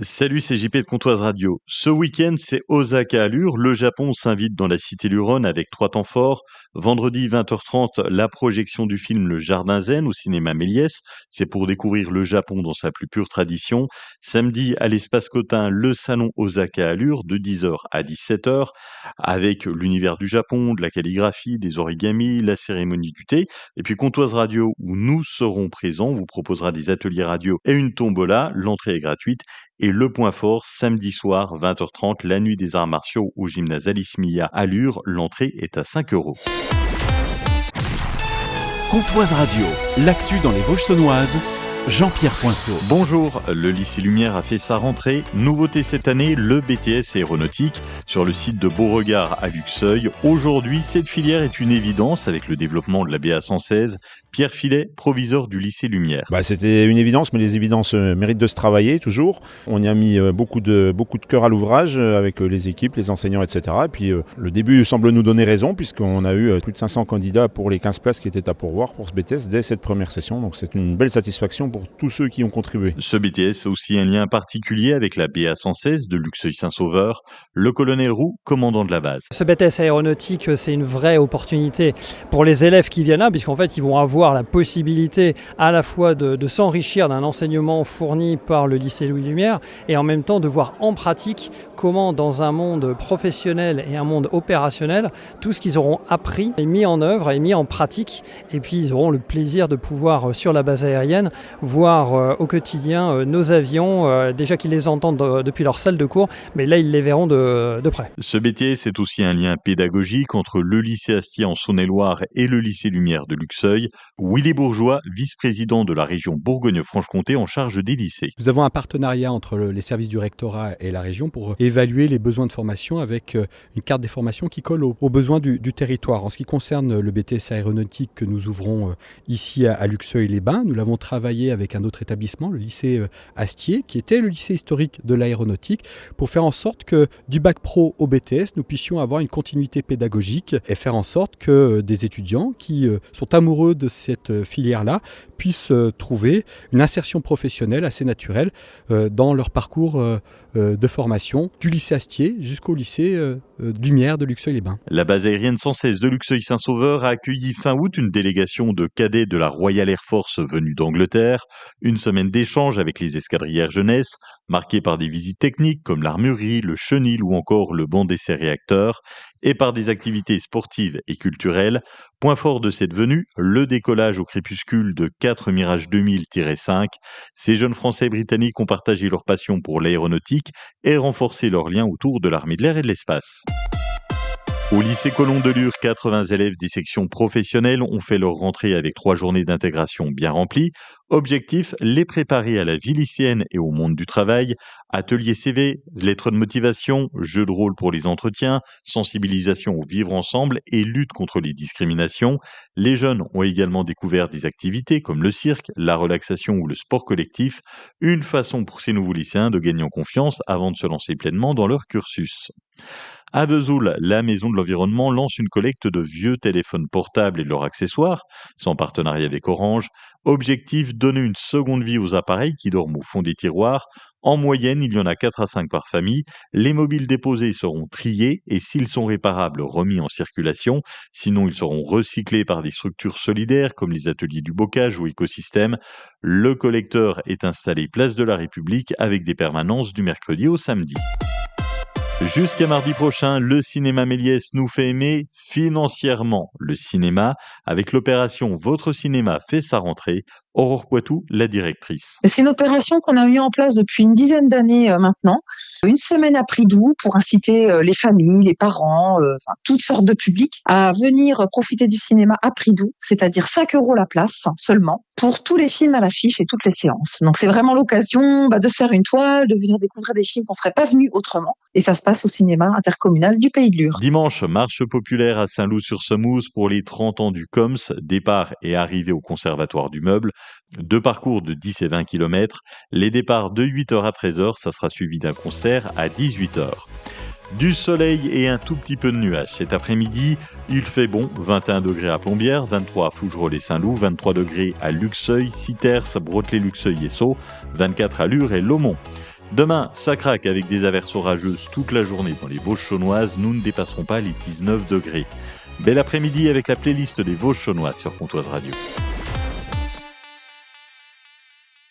Salut, c'est JP de Comptoise Radio. Ce week-end, c'est Osaka Allure. Le Japon s'invite dans la cité du Rhône avec trois temps forts. Vendredi 20h30, la projection du film Le Jardin Zen au cinéma Méliès. C'est pour découvrir le Japon dans sa plus pure tradition. Samedi, à l'espace Cotin, le salon Osaka Allure de 10h à 17h avec l'univers du Japon, de la calligraphie, des origamis, la cérémonie du thé. Et puis Comptoise Radio, où nous serons présents, vous proposera des ateliers radio et une tombola. L'entrée est gratuite. Et le point fort, samedi soir, 20h30, la nuit des arts martiaux au gymnase Alice Mia à Lure. L'entrée est à 5 €. Comptoise Radio, l'actu dans les Vosges saunoises, Jean-Pierre Poinceau. Bonjour, le lycée Lumière a fait sa rentrée. Nouveauté cette année, le BTS aéronautique sur le site de Beauregard à Luxeuil. Aujourd'hui, cette filière est une évidence avec le développement de la BA 116. Pierre Filet, proviseur du lycée Lumière. C'était une évidence, mais les évidences méritent de se travailler toujours. On y a mis beaucoup de cœur à l'ouvrage avec les équipes, les enseignants, etc. Et puis le début semble nous donner raison puisqu'on a eu plus de 500 candidats pour les 15 places qui étaient à pourvoir pour ce BTS dès cette première session. Donc c'est une belle satisfaction pour tous ceux qui ont contribué. Ce BTS a aussi un lien particulier avec la BA 116 de Luxeuil-Saint-Sauveur. Le colonel Roux, commandant de la base. Ce BTS aéronautique, c'est une vraie opportunité pour les élèves qui viennent là, puisqu'en fait, ils vont avoir la possibilité à la fois de s'enrichir d'un enseignement fourni par le lycée Louis Lumière et en même temps de voir en pratique comment, dans un monde professionnel et un monde opérationnel, tout ce qu'ils auront appris est mis en œuvre et mis en pratique. Et puis, ils auront le plaisir de pouvoir, sur la base aérienne, voir au quotidien nos avions, déjà qu'ils les entendent depuis leur salle de cours, mais là, ils les verront de près. Ce BTS est aussi un lien pédagogique entre le lycée Astier en Saône-et-Loire et le lycée Lumière de Luxeuil. Willy Bourgeois, vice-président de la région Bourgogne-Franche-Comté en charge des lycées. Nous avons un partenariat entre les services du rectorat et la région pour évaluer les besoins de formation avec une carte des formations qui colle aux besoins du territoire. En ce qui concerne le BTS aéronautique que nous ouvrons ici à Luxeuil-les-Bains, nous l'avons travaillé avec un autre établissement, le lycée Astier, qui était le lycée historique de l'aéronautique, pour faire en sorte que du bac pro au BTS, nous puissions avoir une continuité pédagogique et faire en sorte que des étudiants qui sont amoureux de cette filière-là puissent trouver une insertion professionnelle assez naturelle dans leur parcours de formation du lycée Astier jusqu'au lycée Lumière de Luxeuil-les-Bains. La base aérienne 116 de Luxeuil-Saint-Sauveur a accueilli fin août une délégation de cadets de la Royal Air Force venus d'Angleterre. Une semaine d'échange avec les escadrières jeunesse, marquée par des visites techniques comme l'armurerie, le chenil ou encore le banc d'essai réacteur, et par des activités sportives et culturelles. Point fort de cette venue, le décollage au crépuscule de 4 Mirage 2000-5. Ces jeunes Français et Britanniques ont partagé leur passion pour l'aéronautique et renforcé leurs liens autour de l'armée de l'air et de l'espace. Au lycée Colomb de Lure, 80 élèves des sections professionnelles ont fait leur rentrée avec 3 journées d'intégration bien remplies. Objectif, les préparer à la vie lycéenne et au monde du travail. Atelier CV, lettres de motivation, jeux de rôle pour les entretiens, sensibilisation au vivre ensemble et lutte contre les discriminations. Les jeunes ont également découvert des activités comme le cirque, la relaxation ou le sport collectif. Une façon pour ces nouveaux lycéens de gagner en confiance avant de se lancer pleinement dans leur cursus. À Vesoul, la Maison de l'Environnement lance une collecte de vieux téléphones portables et de leurs accessoires, en partenariat avec Orange. Objectif, donner une seconde vie aux appareils qui dorment au fond des tiroirs. En moyenne, il y en a 4 à 5 par famille. Les mobiles déposés seront triés et s'ils sont réparables, remis en circulation. Sinon, ils seront recyclés par des structures solidaires comme les ateliers du bocage ou écosystème. Le collecteur est installé place de la République avec des permanences du mercredi au samedi. Jusqu'à mardi prochain, le cinéma Méliès nous fait aimer financièrement le cinéma avec l'opération Votre cinéma fait sa rentrée. Aurore Poitou, la directrice. C'est une opération qu'on a mis en place depuis une dizaine d'années maintenant. Une semaine à prix doux pour inciter les familles, les parents, toutes sortes de publics à venir profiter du cinéma à prix doux, c'est-à-dire 5 € la place seulement, pour tous les films à l'affiche et toutes les séances. Donc c'est vraiment l'occasion de se faire une toile, de venir découvrir des films qu'on ne serait pas venus autrement. Et ça se passe au cinéma intercommunal du Pays de Lure. Dimanche, marche populaire à Saint-Loup-sur-Semouse pour les 30 ans du COMS, départ et arrivée au Conservatoire du Meuble. 2 parcours de 10 et 20 km. Les départs de 8h à 13h, ça sera suivi d'un concert à 18h. Du soleil et un tout petit peu de nuages. Cet après-midi, il fait bon, 21 degrés à Plombières, 23 à Fougerolles et Saint-Loup, 23 degrés à Luxeuil, Citers, Brotley-Luxeuil et Sceaux, 24 à Lure et Lomont. Demain, ça craque avec des averses orageuses toute la journée dans les Vosges chaunoises. Nous ne dépasserons pas les 19 degrés. Bel après-midi avec la playlist des Vosges chaunoises sur Pontoise Radio.